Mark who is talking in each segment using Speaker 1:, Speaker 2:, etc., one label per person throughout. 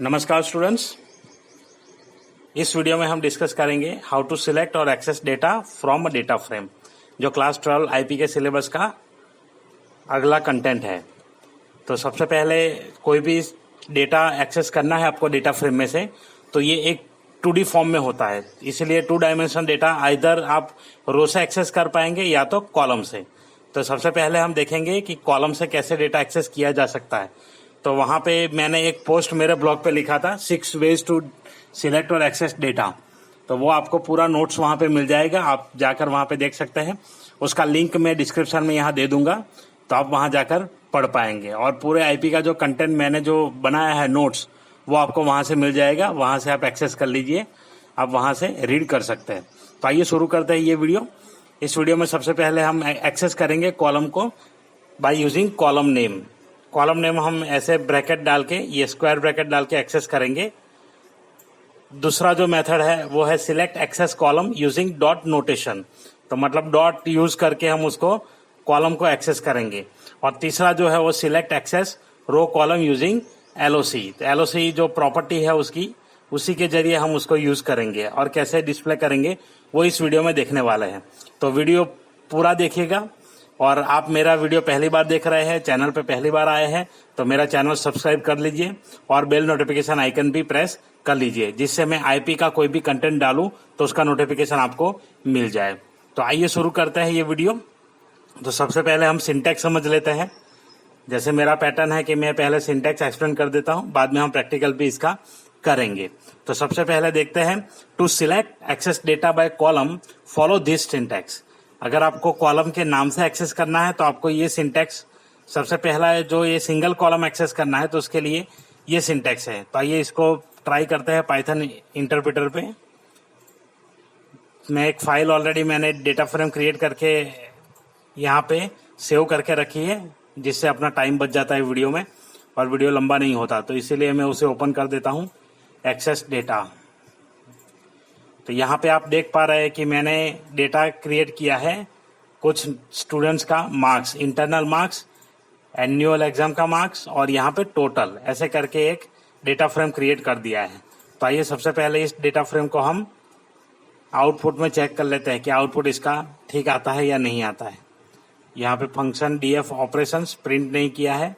Speaker 1: नमस्कार स्टूडेंट्स, इस वीडियो में हम डिस्कस करेंगे हाउ टू सिलेक्ट और access data from a data frame, जो क्लास 12 आईपी के सिलेबस का अगला कंटेंट है। तो सबसे पहले कोई भी डेटा एक्सेस करना है आपको डेटा फ्रेम में से, तो ये एक 2D फॉर्म में होता है, इसलिए 2 डायमेंशन डेटा आइदर आप रो से एक्सेस कर पाएंगे या तो कॉलम से। तो सबसे पहले हम देखेंगे कि कॉलम से कैसे डेटा एक्सेस किया जा सकता है। तो वहाँ पे मैंने एक पोस्ट मेरे ब्लॉग पे लिखा था 6 ways टू सिलेक्ट और एक्सेस डेटा, तो वो आपको पूरा नोट्स वहाँ पे मिल जाएगा, आप जाकर वहाँ पे देख सकते हैं। उसका लिंक मैं डिस्क्रिप्शन में यहाँ दे दूंगा, तो आप वहाँ जाकर पढ़ पाएंगे और पूरे आईपी का जो कंटेंट मैंने जो बनाया है नोट्स, वो आपको वहाँ से मिल जाएगा, वहाँ से आप एक्सेस कर लीजिए, आप वहाँ से रीड कर सकते हैं। तो आइए शुरू करते हैं ये वीडियो। इस वीडियो में सबसे पहले हम एक्सेस करेंगे कॉलम को by using column name. Column name हम ऐसे ब्रैकेट डाल के, ये स्क्वायर ब्रैकेट डाल के एक्सेस करेंगे। दूसरा जो मेथड है वो है select access column using dot notation, तो मतलब डॉट यूज करके हम उसको कॉलम को एक्सेस करेंगे। और तीसरा जो है वो select access row column using LOC. तो एलओसी जो प्रॉपर्टी है उसकी, उसी के जरिए हम उसको यूज करेंगे और कैसे डिस्प्ले करेंगे वो इस वीडियो में देखने वाले हैं। तो वीडियो पूरा देखिएगा। और आप मेरा वीडियो पहली बार देख रहे हैं, चैनल पे पहली बार आए हैं, तो मेरा चैनल सब्सक्राइब कर लीजिए और बेल नोटिफिकेशन आइकन भी प्रेस कर लीजिए, जिससे मैं आईपी का कोई भी कंटेंट डालूं तो उसका नोटिफिकेशन आपको मिल जाए। तो आइए शुरू करते हैं ये वीडियो। तो सबसे पहले हम सिंटैक्स समझ लेते हैं। जैसे मेरा पैटर्न है कि मैं पहले सिंटैक्स एक्सप्लेन कर देता हूं, बाद में हम प्रैक्टिकल भी इसका करेंगे। तो सबसे पहले देखते हैं, to select access data by column follow this syntax. अगर आपको कॉलम के नाम से एक्सेस करना है तो आपको ये सिंटैक्स, सबसे पहला है जो ये सिंगल कॉलम एक्सेस करना है तो उसके लिए ये सिंटैक्स है। तो आइए इसको ट्राई करते हैं पाइथन इंटरप्रेटर पे। मैं एक फाइल ऑलरेडी मैंने डेटा फ्रेम क्रिएट करके यहाँ पे सेव करके रखी है, जिससे अपना टाइम बच जाता है वीडियो में और वीडियो लंबा नहीं होता, तो इसीलिए मैं उसे ओपन कर देता हूँ, एक्सेस डेटा। तो यहाँ पे आप देख पा रहे हैं कि मैंने डेटा क्रिएट किया है कुछ स्टूडेंट्स का marks, internal marks, annual exam का मार्क्स और यहाँ पे टोटल, ऐसे करके एक डेटा फ्रेम क्रिएट कर दिया है। तो आइए सबसे पहले इस डेटा फ्रेम को हम आउटपुट में चेक कर लेते हैं कि आउटपुट इसका ठीक आता है या नहीं आता है। यहाँ पे फंक्शन डीएफ ऑपरेशंस प्रिंट नहीं किया है,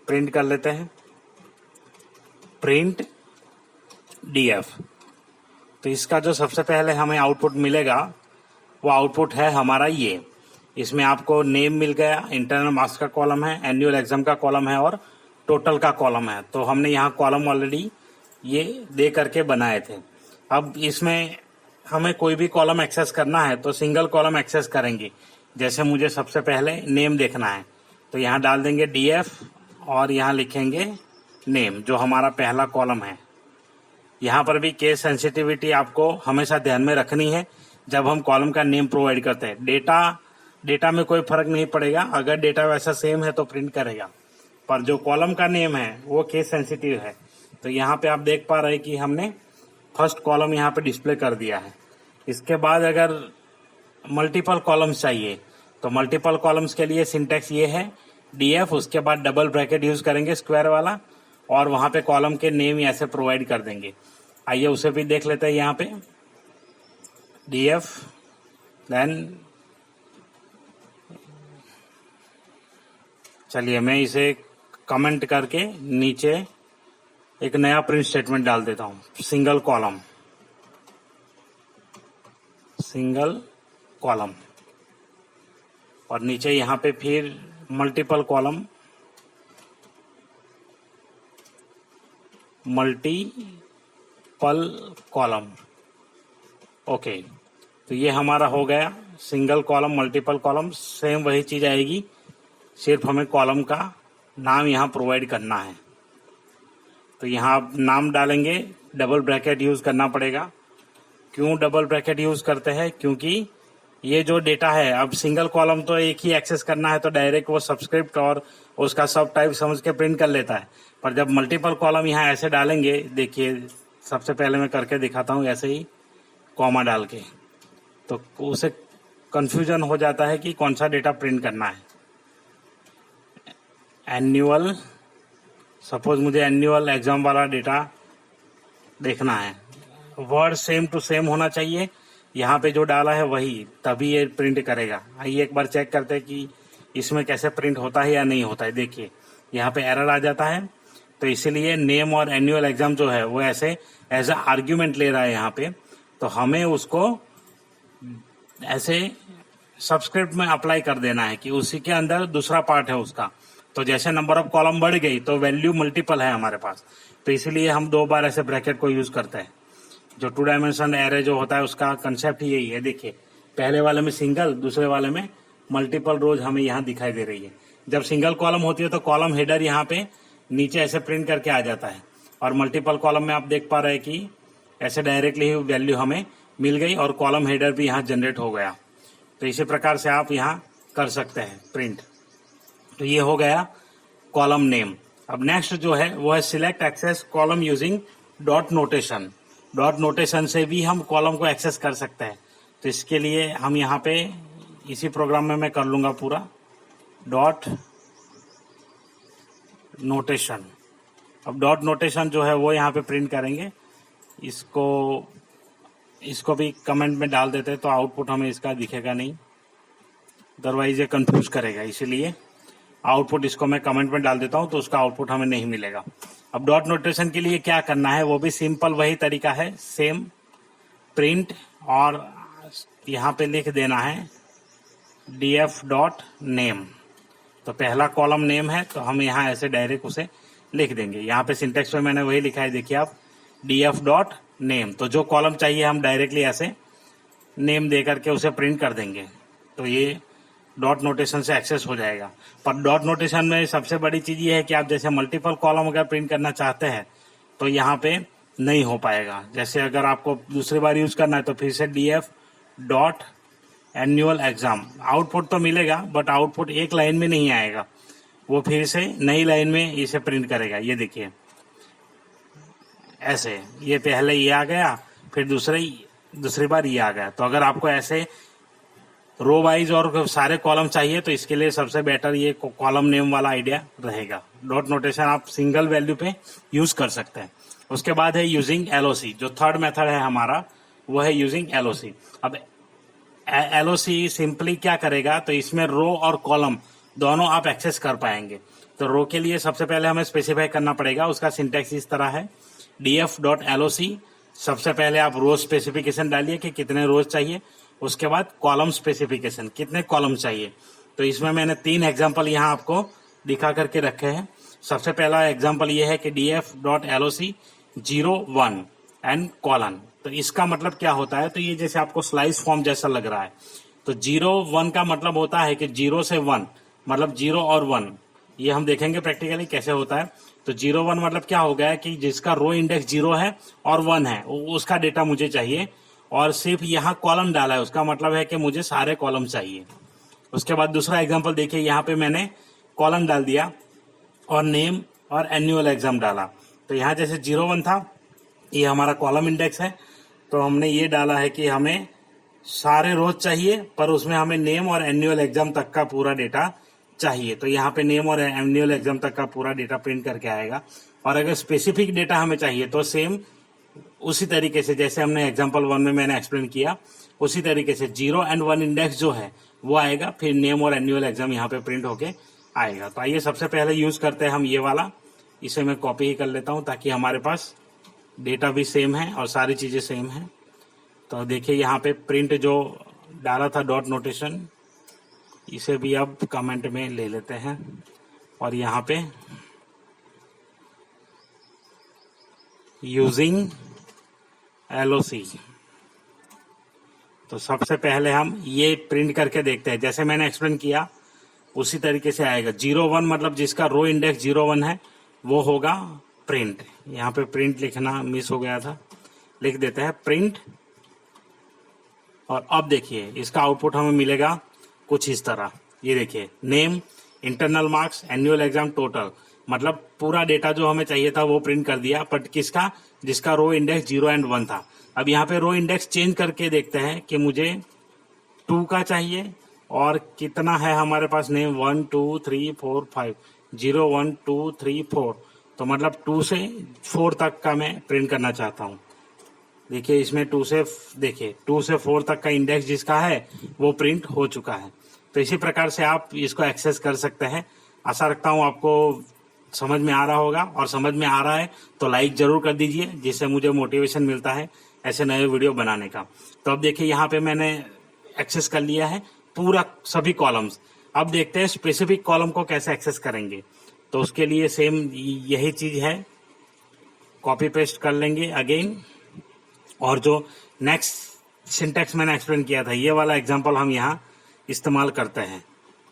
Speaker 1: प्रिंट कर लेते हैं, प्रिंट डीएफ। तो इसका जो सबसे पहले हमें आउटपुट मिलेगा वो आउटपुट है हमारा ये। इसमें आपको नेम मिल गया, इंटरनल मार्क्स का कॉलम है, एनुअल एग्जाम का कॉलम है और टोटल का कॉलम है। तो हमने यहाँ कॉलम ऑलरेडी ये दे करके बनाए थे। अब इसमें हमें कोई भी कॉलम एक्सेस करना है तो सिंगल कॉलम एक्सेस करेंगे। जैसे मुझे सबसे पहले नेम देखना है तो यहाँ डाल देंगे डीएफ और यहाँ लिखेंगे नेम, जो हमारा पहला कॉलम है। यहाँ पर भी केस सेंसिटिविटी आपको हमेशा ध्यान में रखनी है जब हम कॉलम का नेम प्रोवाइड करते हैं। डेटा में कोई फर्क नहीं पड़ेगा, अगर डेटा वैसा सेम है तो प्रिंट करेगा, पर जो कॉलम का नेम है वो केस सेंसिटिव है। तो यहाँ पे आप देख पा रहे हैं कि हमने फर्स्ट कॉलम यहाँ पे डिस्प्ले कर दिया है। इसके बाद अगर मल्टीपल कॉलम्स चाहिए तो मल्टीपल कॉलम्स के लिए सिंटैक्स ये है, डीएफ, उसके बाद डबल ब्रैकेट यूज करेंगे स्क्वायर वाला और वहां पे कॉलम के नेम ऐसे प्रोवाइड कर देंगे। आइए उसे भी देख लेते हैं। यहाँ पे डीएफ, देन चलिए मैं इसे कमेंट करके नीचे एक नया प्रिंट स्टेटमेंट डाल देता हूँ, सिंगल कॉलम, सिंगल कॉलम, और नीचे यहाँ पे फिर multiple column, multiple column. Okay, तो ये हमारा हो गया single column, multiple column. Same वही चीज आएगी, सिर्फ हमें कॉलम का नाम यहाँ प्रोवाइड करना है। तो यहाँ आप नाम डालेंगे, डबल ब्रैकेट यूज करना पड़ेगा। क्यों डबल ब्रैकेट यूज करते हैं? क्योंकि ये जो डेटा है, अब सिंगल कॉलम तो एक ही एक्सेस करना है तो डायरेक्ट वो सब्सक्रिप्ट और उसका सब टाइप समझ के प्रिंट कर लेता है, पर जब मल्टीपल कॉलम यहाँ ऐसे डालेंगे, देखिए सबसे पहले मैं करके दिखाता हूँ ऐसे ही कॉमा डाल के, तो उसे कंफ्यूजन हो जाता है कि कौन सा डेटा प्रिंट करना है। एनुअल, सपोज मुझे एनुअल एग्जाम वाला डेटा देखना है, वर्ड सेम टू सेम होना चाहिए, यहाँ पे जो डाला है वही, तभी ये प्रिंट करेगा। आइए एक बार चेक करते हैं कि इसमें कैसे प्रिंट होता है या नहीं होता है। देखिए यहाँ पे एरर आ जाता है, तो इसीलिए नेम और एनुअल एग्जाम जो है वो ऐसे एज अ आर्ग्यूमेंट ले रहा है यहाँ पे, तो हमें उसको ऐसे सबस्क्रिप्ट में अप्लाई कर देना है कि उसी के अंदर दूसरा पार्ट है उसका। तो जैसे नंबर ऑफ कॉलम बढ़ गई तो वैल्यू मल्टीपल है हमारे पास, तो इसलिए हम 2 बार ऐसे ब्रैकेट को यूज करते हैं। जो 2 डायमेंशन एरे जो होता है उसका कंसेप्ट ही यही है। देखिए पहले वाले में सिंगल, दूसरे वाले में मल्टीपल रोज हमें यहाँ दिखाई दे रही है। जब सिंगल कॉलम होती है तो कॉलम हेडर यहाँ पे नीचे ऐसे प्रिंट करके आ जाता है, और मल्टीपल कॉलम में आप देख पा रहे हैं कि ऐसे डायरेक्टली वैल्यू हमें मिल गई और कॉलम हेडर भी यहाँ जनरेट हो गया। तो इसी प्रकार से आप यहाँ कर सकते हैं प्रिंट। तो ये हो गया कॉलम नेम। अब नेक्स्ट जो है वो है select access column using dot notation. Dot notation से भी हम कॉलम को एक्सेस कर सकते हैं। तो इसके लिए हम यहाँ पे इसी प्रोग्राम में मैं कर लूंगा पूरा डॉट नोटेशन। अब डॉट नोटेशन जो है वो यहाँ पे प्रिंट करेंगे। इसको भी कमेंट में डाल देते हैं तो आउटपुट हमें इसका दिखेगा नहीं, अदरवाइज ये कंफ्यूज करेगा, इसीलिए आउटपुट इसको मैं कमेंट में डाल देता हूं तो उसका आउटपुट हमें नहीं मिलेगा। अब डॉट नोटेशन के लिए क्या करना है, वो भी सिंपल वही तरीका है, सेम प्रिंट, और यहाँ पे लिख देना है df डॉट नेम। तो पहला कॉलम नेम है तो हम यहाँ ऐसे डायरेक्ट उसे लिख देंगे। यहाँ पे सिंटेक्स में मैंने वही लिखा है, देखिए आप df डॉट नेम। तो जो कॉलम चाहिए हम डायरेक्टली ऐसे नेम दे करके उसे प्रिंट कर देंगे, तो ये डॉट नोटेशन से एक्सेस हो जाएगा। पर डॉट नोटेशन में सबसे बड़ी चीज ये है कि आप जैसे मल्टीपल कॉलम अगर प्रिंट करना चाहते हैं तो यहाँ पे नहीं हो पाएगा। जैसे अगर आपको दूसरी बार यूज करना है तो फिर से df dot annual exam, output तो मिलेगा बट आउटपुट एक लाइन में नहीं आएगा, वो फिर से नई लाइन में इसे प्रिंट करेगा। ये देखिए ऐसे, ये पहले ये आ गया, फिर दूसरी बार ये आ गया। तो अगर आपको ऐसे रो वाइज और सारे कॉलम चाहिए तो इसके लिए सबसे बेटर ये कॉलम नेम वाला आइडिया रहेगा। डॉट नोटेशन आप सिंगल वैल्यू पे यूज कर सकते हैं। उसके बाद है यूजिंग एलओसी, जो थर्ड मेथड है हमारा वो है यूजिंग एलओसी। अब एलओसी सिंपली क्या करेगा, तो इसमें रो और कॉलम दोनों आप एक्सेस कर पाएंगे। तो रो के लिए सबसे पहले हमें स्पेसिफाई करना पड़ेगा, उसका सिंटेक्स इस तरह है df डॉट एलओसी। सबसे पहले आप रोज स्पेसिफिकेशन डालिए कि कितने रोज चाहिए, उसके बाद कॉलम स्पेसिफिकेशन कितने कॉलम चाहिए। तो इसमें मैंने 3 एग्जांपल यहाँ आपको दिखा करके रखे हैं। सबसे पहला एग्जांपल ये है कि df dot LOC 01 and colon. तो इसका मतलब क्या होता है, तो ये जैसे आपको स्लाइस फॉर्म जैसा लग रहा है। तो 01 का मतलब होता है कि 0 से 1, मतलब 0 और 1। ये हम देखेंगे प्रैक्टिकली कैसे होता है। तो 01 मतलब क्या हो गया कि जिसका रो इंडेक्स 0 है और 1 है उसका डेटा मुझे चाहिए, और सिर्फ यहाँ कॉलम डाला है, उसका मतलब है कि मुझे सारे कॉलम चाहिए। उसके बाद दूसरा एग्जांपल देखिए, यहाँ पे मैंने कॉलम डाल दिया और नेम और एनुअल एग्जाम डाला। तो यहाँ जैसे 01 था, ये हमारा कॉलम इंडेक्स है, तो हमने ये डाला है कि हमें सारे रोज चाहिए पर उसमें हमें नेम और एनुअल एग्जाम तक का पूरा डेटा चाहिए। तो यहाँ पे नेम और एनुअल एग्जाम तक का पूरा डेटा प्रिंट करके आएगा। और अगर स्पेसिफिक डेटा हमें चाहिए तो सेम उसी तरीके से जैसे हमने एग्जांपल 1 में मैंने एक्सप्लेन किया, उसी तरीके से 0 एंड 1 इंडेक्स जो है वो आएगा, फिर नेम और एनुअल एग्जाम यहाँ पे प्रिंट होके आएगा। तो आइए सबसे पहले यूज करते हैं हम ये वाला, इसे मैं कॉपी ही कर लेता हूँ ताकि हमारे पास डेटा भी सेम है और सारी चीजें सेम है। तो देखिए यहाँ पे प्रिंट जो डाला था डॉट नोटेशन, इसे भी अब कमेंट में ले लेते हैं और यहाँ पे यूजिंग एलओसी। तो सबसे पहले हम ये प्रिंट करके देखते हैं, जैसे मैंने एक्सप्लेन किया उसी तरीके से आएगा। 01 मतलब जिसका रो इंडेक्स 01 है वो होगा प्रिंट। यहाँ पे प्रिंट लिखना मिस हो गया था, लिख देते हैं प्रिंट। और अब देखिए इसका आउटपुट हमें मिलेगा कुछ इस तरह। ये देखिए name, internal marks, annual exam, total, मतलब पूरा डेटा जो हमें चाहिए था वो प्रिंट कर दिया, बट किसका, जिसका रो इंडेक्स 0 एंड 1 था। अब यहाँ पे रो इंडेक्स चेंज करके देखते हैं कि मुझे 2 का चाहिए और कितना है हमारे पास नेम 1 2 3 4 5, 0 1 2 3 4। तो मतलब 2 से 4 तक का मैं प्रिंट करना चाहता हूँ। देखिए इसमें 2 से 4 तक का इंडेक्स जिसका है वो प्रिंट हो चुका है। तो इसी प्रकार से आप इसको एक्सेस कर सकते हैं। आशा रखता हूँ आपको समझ में आ रहा होगा, और समझ में आ रहा है तो लाइक जरूर कर दीजिए, जिससे मुझे मोटिवेशन मिलता है ऐसे नए वीडियो बनाने का। तो अब देखिए यहाँ पे मैंने एक्सेस कर लिया है पूरा सभी कॉलम्स। अब देखते हैं स्पेसिफिक कॉलम को कैसे एक्सेस करेंगे। तो उसके लिए सेम यही चीज है, कॉपी पेस्ट कर लेंगे अगेन, और जो नेक्स्ट सिंटैक्स मैंने एक्सप्लेन किया था ये वाला एग्जांपल हम यहाँ इस्तेमाल करते हैं।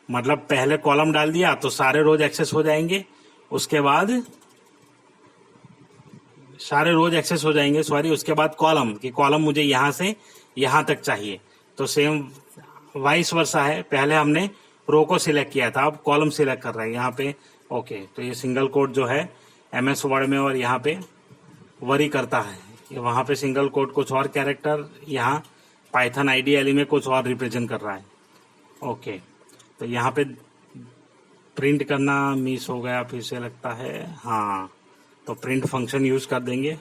Speaker 1: मतलब पहले कॉलम डाल दिया तो सारे रोज एक्सेस हो जाएंगे, उसके बाद सारे रोज एक्सेस हो जाएंगे उसके बाद कॉलम कि कॉलम मुझे यहाँ से यहाँ तक चाहिए। तो सेम वाइस वर्सा है, पहले हमने रो को सिलेक्ट किया था, अब कॉलम सिलेक्ट कर रहे हैं यहाँ पे। ओके, तो ये सिंगल कोट जो है MS वर्ड में और यहाँ पे वरी करता है, वहां पे सिंगल कोट कुछ और कैरेक्टर, यहाँ पाइथन IDLE में कुछ और रिप्रेजेंट कर रहा है। ओके, तो यहाँ पे प्रिंट करना मिस हो गया फिर से लगता है। हाँ, तो प्रिंट फंक्शन यूज कर देंगे।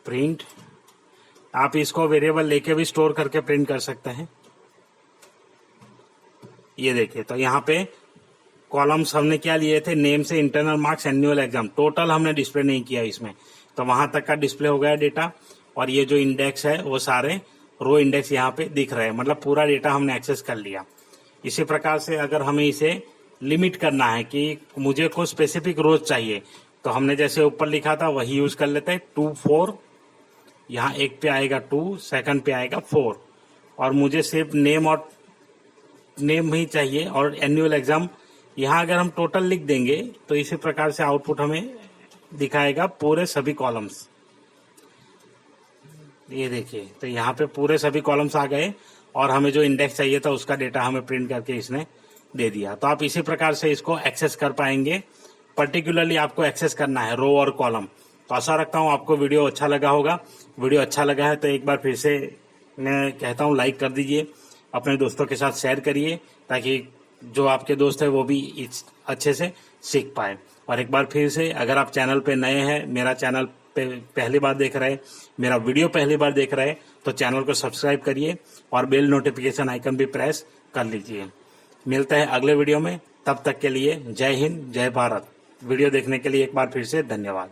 Speaker 1: प्रिंट, आप इसको वेरिएबल लेके भी स्टोर करके प्रिंट कर सकते हैं। ये देखिए, तो यहाँ पे कॉलम्स हमने क्या लिए थे, नेम से internal marks, annual exam, total हमने डिस्प्ले नहीं किया इसमें, तो वहां तक का डिस्प्ले हो गया डेटा। और ये जो इंडेक्स है वो सारे रो इंडेक्स यहाँ पे दिख रहे हैं, मतलब पूरा डेटा हमने एक्सेस कर लिया। इसी प्रकार से अगर हमें इसे लिमिट करना है कि मुझे कुछ स्पेसिफिक रोज चाहिए, तो हमने जैसे ऊपर लिखा था वही यूज कर लेते हैं। 2 4, यहाँ एक पे आएगा 2, सेकंड पे आएगा 4, और मुझे सिर्फ नेम ही चाहिए और एनुअल एग्जाम। यहाँ अगर हम टोटल लिख देंगे तो इसी प्रकार से आउटपुट हमें दिखाएगा पूरे सभी कॉलम्स। ये देखिए, तो यहाँ पे पूरे सभी कॉलम्स आ गए और हमें जो इंडेक्स चाहिए था उसका डेटा हमें प्रिंट करके इसने दे दिया। तो आप इसी प्रकार से इसको एक्सेस कर पाएंगे। पर्टिकुलरली आपको एक्सेस करना है रो और कॉलम। तो आशा रखता हूँ आपको वीडियो अच्छा लगा होगा। वीडियो अच्छा लगा है तो एक बार फिर से मैं कहता हूँ लाइक कर दीजिए, अपने दोस्तों के साथ शेयर करिए, ताकि जो आपके दोस्त है वो भी अच्छे से सीख पाए। और एक बार फिर से, अगर आप चैनल पे नए हैं, मेरा चैनल पे पहली बार देख रहे हैं, मेरा वीडियो पहली बार देख रहे हैं, तो चैनल को सब्सक्राइब करिए और बेल नोटिफिकेशन आइकन भी प्रेस कर लीजिए। मिलते हैं अगले वीडियो में, तब तक के लिए जय हिंद, जय भारत। वीडियो देखने के लिए एक बार फिर से धन्यवाद।